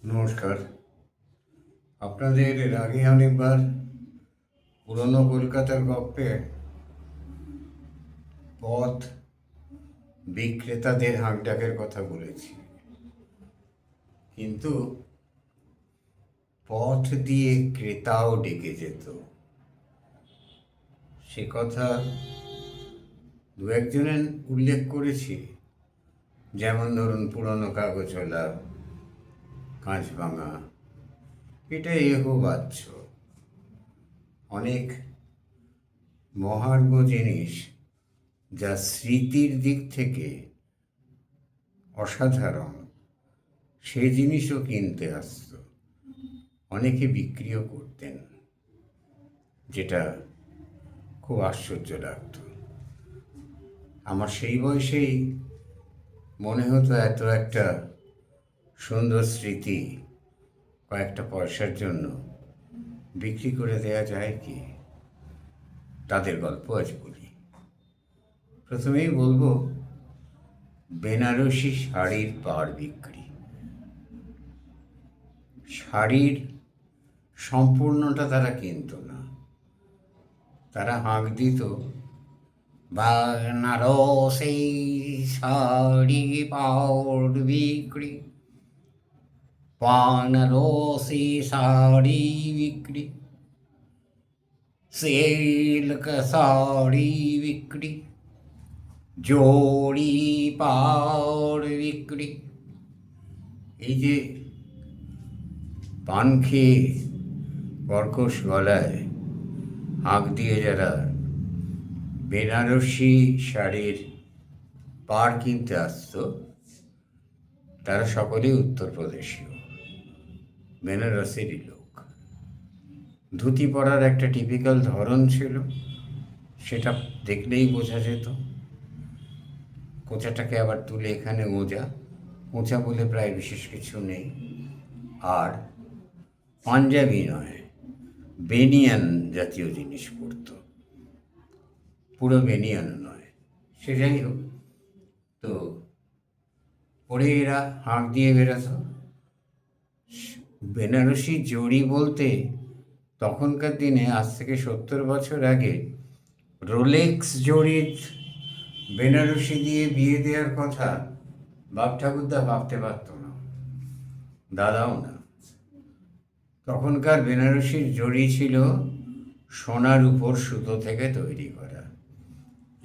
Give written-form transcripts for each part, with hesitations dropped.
নমস্কার। আপনাদের এর আগে অনেকবার পুরনো কলকাতার গপ্পে পথ বিক্রেতাদের হাঁকডাকের কথা বলেছি, কিন্তু পথ দিয়ে ক্রেতাও ডেকে যেত। সে কথা দু একজনের উল্লেখ করেছি, যেমন ধরুন পুরনো কাগজওয়ালা, কাঁচ ভাঙা, এটা বাচ্চ অনেক মহার্ঘ জিনিস, যা স্মৃতির দিক থেকে অসাধারণ, সে জিনিসও কিনতে আসত, অনেকে বিক্রিও করতেন, যেটা খুব আশ্চর্য লাগত। আমার সেই বয়সেই মনে হতো এত একটা সুন্দর স্মৃতি কয়েকটা পয়সার জন্য বিক্রি করে দেয়া যায় কি। তাদের গল্প আজ বলি। প্রথমেই বলবো বেনারসি শাড়ির পাড় বিক্রি। শাড়ির সম্পূর্ণটা তারা কিনত না, তারা হাঁক দিত, বেনারসি শাড়ি পাড় বিক্রি, বেনারসি শাড়ি বিক্রি, সিল্ক শাড়ি বিক্রি, জড়ি পাড় বিক্রি। এই যে পান খেয়ে কর্কশ গলায় হাঁক দিয়ে যারা বেনারসি শাড়ির পাড় কিনতে আসত, তারা সকলেই উত্তরপ্রদেশীয়, বেনারসেরই লোক। ধুতি পরার একটা টিপিক্যাল ধরন ছিল, সেটা দেখলেই বোঝা যেত। কোঁচাটাকে আবার তুলে এখানে মোজা বলে প্রায় বিশেষ কিছু নেই। আর পাঞ্জাবি নয়, বেনিয়ান জাতীয় জিনিস পরত, পুরো বেনিয়ানও নয়। সে যাই হোক, তো পরে এরা হাঁক দিয়ে বেরোত। বেনারসি জড়ি বলতে তখনকার দিনে, আজ থেকে 70 বছর আগে, রোলেক্স জড়ির বেনারসি দিয়ে বিয়ে দেওয়ার কথা বাপ ঠাকুরদা ভাবতে পারত না, দাদাও না। তখনকার বেনারসির জড়ি ছিল সোনার উপর সুতো থেকে তৈরি করা।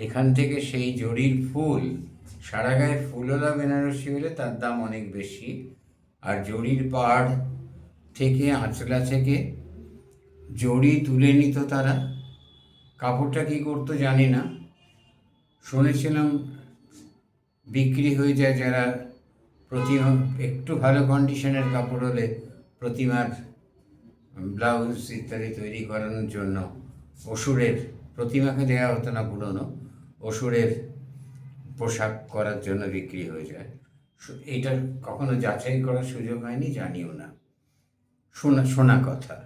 এখান থেকে সেই জড়ির ফুল, সারা গায়ে ফুলওয়ালা বেনারসি হলে তার দাম অনেক বেশি, আর জড়ির পাড় থেকে, আঁচলা থেকে জড়ি তুলে নিত তারা। কাপড়টা কী করতো জানি না, শুনেছিলাম বিক্রি হয়ে যায় যারা প্রতিমা, একটু ভালো কন্ডিশনের কাপড় হলে প্রতিমার ব্লাউজ ইত্যাদি তৈরি করানোর জন্য অসুরের, প্রতিমাকে দেওয়া হতো না, পুরনো অসুরের পোশাক করার জন্য বিক্রি হয়ে যায়। এইটার কখনো যাচাই করার সুযোগ হয়নি, জানিও না, শোনা কথা।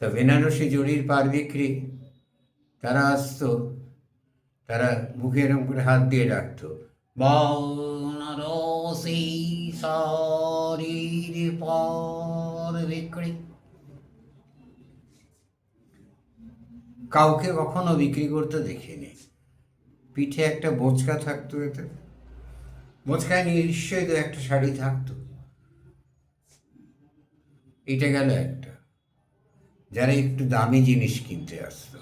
তা বেনারসি জড়ির পাড় বিক্রি, তারা আসতো, তারা মুখে এরকম করে হাত দিয়ে ডাকতো, বেনারসি শাড়ির পাড় বিক্রি। কাউকে কখনো বিক্রি করতে দেখিনি। পিঠে একটা বোঁচকা থাকতো, এতে বোঁচকায় নিশ্চয়ই তো একটা শাড়ি থাকতো। এটা গেল একটা, যারা একটু দামি জিনিস কিনতে আসতো।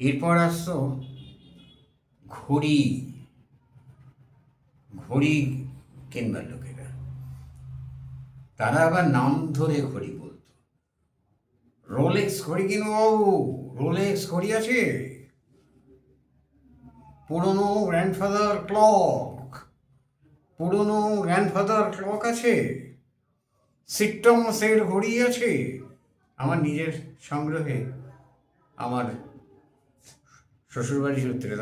এরপর আসতো ঘড়ি কিনবার লোকেরা, তারা আবার নাম ধরে ঘড়ি বলতো। রোলেক্স ঘড়ি কিনবো বাবু, রোলেক্স ঘড়ি আছে, পুরনো গ্র্যান্ডফাদার ক্লক আছে, সিট্টমসের ঘড়ি আছে। আমার নিজের সংগ্রহে, আমার শ্বশুরবাড়ি সূত্রে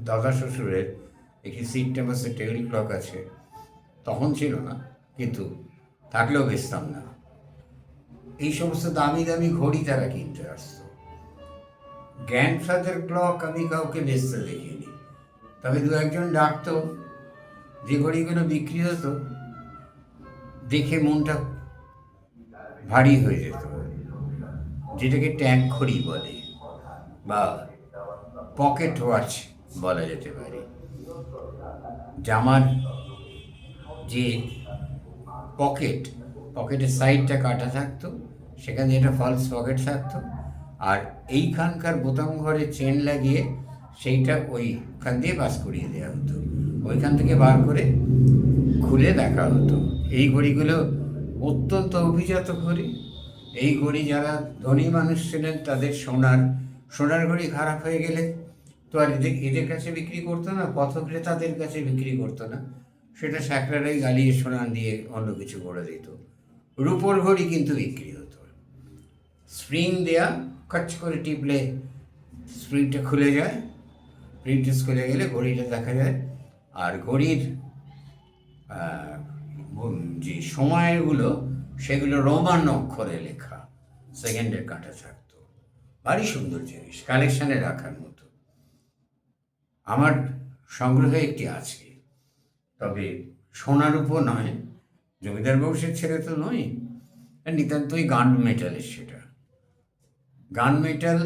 দাদা শ্বশুরের একটি সিট্টমসের টেবিল ক্লক আছে। তখন ছিল না, কিন্তু থাকলেও বেচতাম না। এই সমস্ত দামি দামি ঘড়ি তারা কিনতে আসতো। গ্র্যান্ডফাদার ক্লক আমি কাউকে বেচতে দেখিনি, তবে দু একজন ডাকতো। যে ঘড়িগুলো বিক্রি হতো দেখে মনটা ভারী হয়ে যেত, যেটাকে ট্যাঙ্ক ঘড়ি বলে বা পকেট ওয়াচ বলা যেতে পারে। জামার যে পকেটের সাইডটা কাটা থাকতো, সেখানে একটা ফলস পকেট থাকতো, আর এইখানকার বোতাম ঘরে চেন লাগিয়ে সেইটা ওইখান দিয়ে পাস করিয়ে দেওয়া হতো, ওইখান থেকে বার করে খুলে দেখা হতো। এই ঘড়িগুলো অত্যন্ত অভিজাত ঘড়ি। এই ঘড়ি যারা ধনী মানুষ ছিলেন তাদের সোনার ঘড়ি খারাপ হয়ে গেলে তো আর এদের কাছে বিক্রি করতো না, পথক্রেতাদের কাছে বিক্রি করতো না, সেটা স্যাকরারাই গালিয়ে সোনা দিয়ে অন্য কিছু করে দিত। রূপোর ঘড়ি কিন্তু বিক্রি হতো, স্প্রিং দেয়া, খচ করে টিপলে স্প্রিংটা খুলে যায়, প্রিন্টেস খুলে গেলে ঘড়িটা দেখা যায়। আর ঘড়ির যে সময়গুলো সেগুলো রোমান অক্ষরে লেখা, সেকেন্ডের কাঁটা থাকতো। ভারী সুন্দর জিনিস, কালেকশানে রাখার মতো। আমার সংগ্রহে একটি আছে, তবে সোনার উপর নয়, জমিদার বংশের ছেলে তো নয়, নিতান্তই গান মেটালের। সেটা গান মেটাল,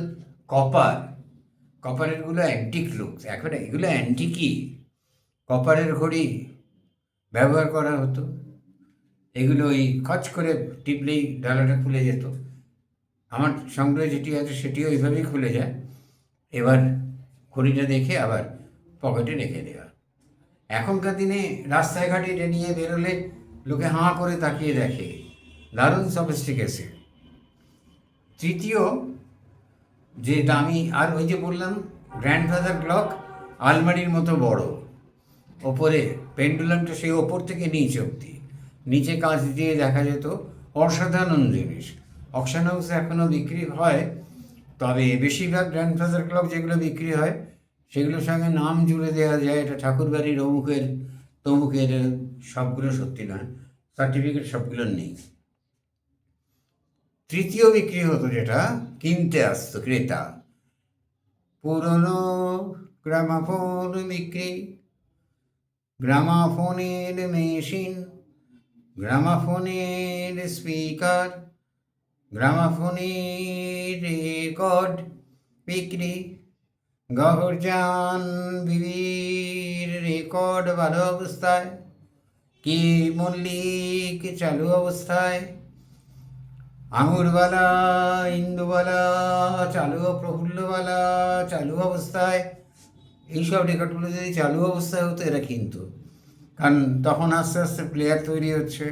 কপারেরগুলো অ্যান্টিক লুক, এখন এগুলো অ্যান্টিকই। কপারের ঘড়ি ব্যবহার করা হতো, এগুলো ওই খচ করে টিপলেই ডালাটা খুলে যেত। আমার সংগ্রহে যেটি আছে সেটিও ওইভাবেই খুলে যায়। এবার ঘড়িটা দেখে আবার পকেটে রেখে দেওয়া। এখনকার দিনে রাস্তায় ঘাটে এটা নিয়ে বেরোলে লোকে হাঁ করে তাকিয়ে দেখে, দারুণ সফিস্টিকেশন। তৃতীয় যে দামি, আর ওই যে বললাম গ্র্যান্ডফাদার ক্লক, আলমারির মতো বড়, ওপরে পেন্ডুলামটা সেই ওপর থেকে নিচে অবধি, নিচে কাঁচ দিয়ে দেখা যেত। অসাধারণ জিনিস। অকশন হাউসে এখনও বিক্রি হয়, তবে বেশিরভাগ গ্র্যান্ডফাদার ক্লক যেগুলো বিক্রি হয় সেগুলোর সঙ্গে নাম জুড়ে দেওয়া যায়, এটা ঠাকুরবাড়ির অমুকের তমুকের, সবগুলো সত্যি নয়, সার্টিফিকেট সবগুলোর নেই। তৃতীয় বিক্রি হতো, যেটা কিনতে আসতো ক্রেতা, পুরনো গ্রামাফোন বিক্রি, গ্রামাফোনের মেশিন, গ্রামাফোনের স্পিকার, গ্রামাফোনের রেকর্ড বিক্রি। গহরজান বিবির রেকর্ড ভালো অবস্থায়, কি মল্লিক চালু অবস্থায়, আঙুরবালা, ইন্দুবালা চালু, প্রফুল্লবালা চালু অবস্থায়। এইসব রেকর্ডগুলো যদি চালু অবস্থায় হতো এরা কিন্তু, কারণ তখন আস্তে আস্তে প্লেয়ার তৈরি হচ্ছে,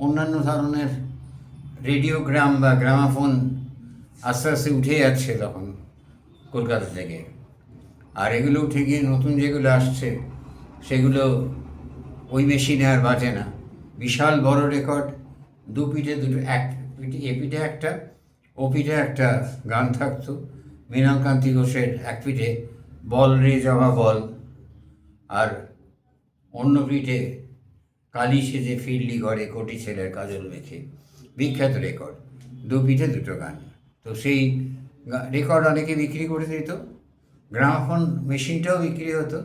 অন্যান্য ধরনের রেডিওগ্রাম বা গ্রামাফোন আস্তে আস্তে উঠে যাচ্ছে তখন কলকাতা থেকে। আর এগুলো উঠে গিয়ে নতুন যেগুলো আসছে সেগুলো ওই মেশিনে আর বাজে না। বিশাল বড় রেকর্ড, দু পিঠে দুটো, এক পিঠে, এ পিঠে একটা, ও পিঠে একটা গান থাকতো মৃণালকান্তি ঘোষের, এক পিঠে বল রে জবা বল, আর অন্য পিঠে কালি সেজে ফিরলি ঘরে কোটি ছেলের কাজল মেখে, বিখ্যাত রেকর্ড, দু পিঠে দুটো গান। তো সেই রেকর্ড অনেকে বিক্রি করে দিত। গ্রামাফোন মেশিনটাও বিক্রি হতো,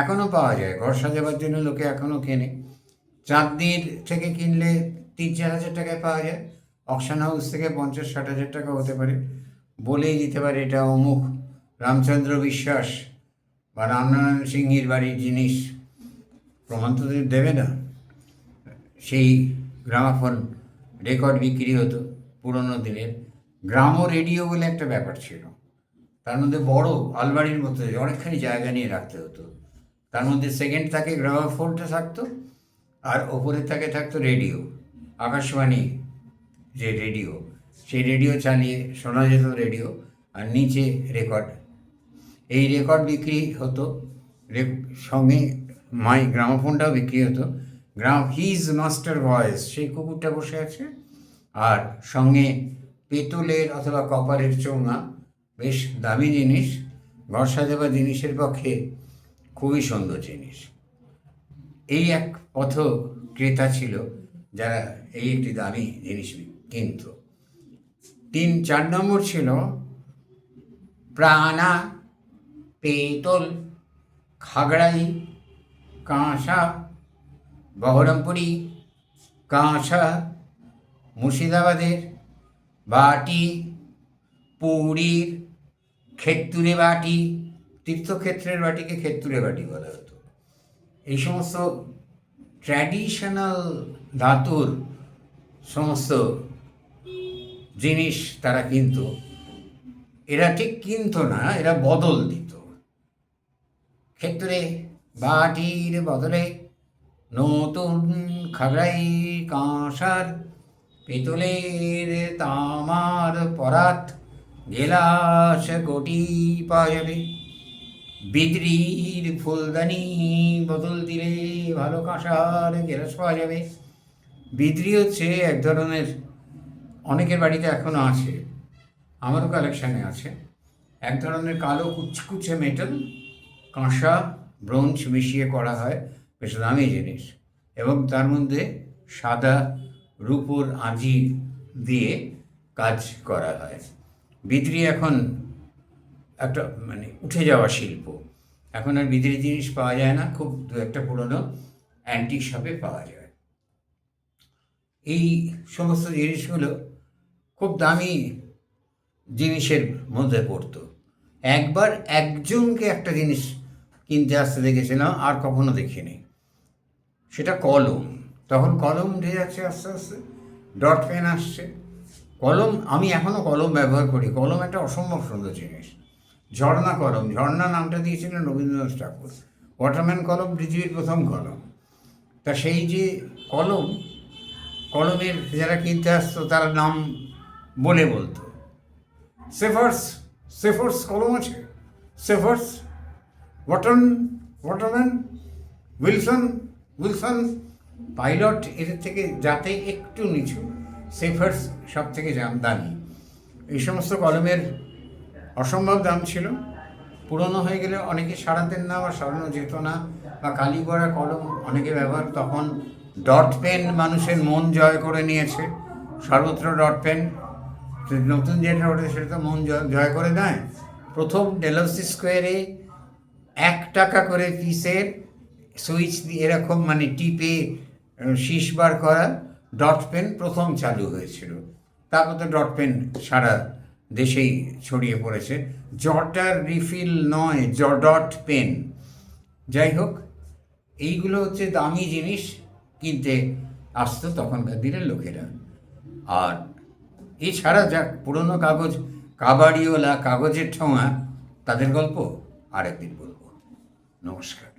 এখনও পাওয়া যায়, ঘর সাজাবার জন্য লোকে এখনও কেনে। চাঁদনির থেকে কিনলে 3-4 হাজার টাকায় পাওয়া যায়, অকশন হাউস থেকে 50-60 হাজার টাকা হতে পারে। বলেই দিতে পারে এটা অমুক রামচন্দ্র বিশ্বাস বা রামনারায়ণ সিংহির বাড়ির জিনিস, প্রমাণ তো দেবে না। সেই গ্রামাফোন রেকর্ড বিক্রি হতো পুরোনো দিনের। গ্রাম রেডিও বলে একটা ব্যাপার ছিল, তার মধ্যে বড় আলমারির মতো অনেকখানি জায়গা নিয়ে রাখতে হতো, তার মধ্যে সেকেন্ড থাকে গ্রামাফোনটা থাকতো, আর ওপরে থাকতো রেডিও, আকাশবাণী যে রেডিও, সেই রেডিও চালিয়ে শোনা যেত রেডিও, আর নিচে রেকর্ড। এই রেকর্ড বিক্রি হতো, সঙ্গে গ্রামাফোনটাও বিক্রি হতো। হিজ মাস্টার ভয়েস, সেই কুকুরটা বসে আছে, আর সঙ্গে পেতলের অথবা কপারের চোঙা, বেশ দামি জিনিস, ঘর সাজাবার জিনিসের পক্ষে খুবই সুন্দর জিনিস। এই এক পথ ক্রেতা ছিল যারা এই একটি দামি জিনিস কিনত। 3-4 নম্বর ছিল প্রাণা, পেতল, খাগড়াই, কাঁসা, বহরমপুরি, কাঁসা মুর্শিদাবাদের, বাটি পুরীর, ক্ষেত্তুরে বাটি, তীর্থক্ষেত্রের বাটিকে ক্ষেত্তুরে বাটি বলা হতো। এই সমস্ত ট্র্যাডিশনাল ধাতুর সমস্ত জিনিস তারা কিনতো। এরা ঠিক কিনতো না, এরা বদল দিত। ক্ষেত্রে বাটির বদলে নতুন খাগড়াই কাঁসার, পিতলের তামার পরাত, গেলাস গটি পাওয়া যাবে। বিদ্রির ফুলদানি বদল দিলে ভালো কাঁসার গেলাস পাওয়া যাবে। বিদ্রি হচ্ছে এক ধরনের, অনেকের বাড়িতে এখনও আছে, আমারও কালেকশানে আছে, এক ধরনের কালো কুচকুচে মেটাল, কাঁসা ব্রোঞ্জ মিশিয়ে করা হয়, বেশ দামি জিনিস, এবং তার মধ্যে সাদা রূপোর আঁজি দিয়ে কাজ করা হয়। বিদ্রি এখন একটা উঠে যাওয়া শিল্প, এখন আর বিদ্রি জিনিস পাওয়া যায় না, খুব দু একটা পুরনো অ্যান্টিক শপে পাওয়া যায়। এই সমস্ত জিনিসগুলো খুব দামি জিনিসের মধ্যে পড়তো। একবার একজনকে একটা জিনিস কিনতে আসতে দেখেছিলাম, আর কখনো দেখিনি, সেটা কলম। তখন কলম উঠে যাচ্ছে আস্তে আস্তে, ডট পেন আসছে। কলম, আমি এখনও কলম ব্যবহার করি। কলম একটা অসম্ভব সুন্দর জিনিস। ঝর্ণা কলম, ঝর্ণা নামটা দিয়েছিলেন রবীন্দ্রনাথ ঠাকুর। ওয়াটারম্যান কলম পৃথিবীর প্রথম কলম। তা সেই যে কলম, কলমের যারা কিনতে আসতো তারা নাম বলতো, সেফার্স কলম আছে, সেফার্স, ওয়াটারম্যান, উইলসন, পাইলট, এদের থেকে যাতে একটু নিচু, সেফার্স সব থেকে দামি। এই সমস্ত কলমের অসম্ভব দাম ছিল। পুরনো হয়ে গেলে অনেকে সারাতেন না বা সারানো যেত না, বা কালি করা কলম অনেকে ব্যবহার। তখন ডট পেন মানুষের মন জয় করে নিয়েছে, সর্বত্র ডট পেন। নতুন যেটা ওঠে সেটা তো মন জয় করে নেয়। প্রথম ডেলহাউসি স্কোয়ারে 1 টাকা করে পিসের সুইচ দিয়ে এরকম টিপে শীষ বার করা ডট পেন প্রথম চালু হয়েছিল। তারপর তো ডট পেন সারা দেশেই ছড়িয়ে পড়েছে। জটার রিফিল নয়, ডট পেন। যাই হোক, এইগুলো হচ্ছে দামি জিনিস কিনতে আসতো তখনকার দিনের লোকেরা। আর এছাড়া যা পুরনো কাগজ, কাবাড়িওয়ালা, কাগজের ঠোঙা, তাদের গল্প আরেকদিন বলবো। নমস্কার।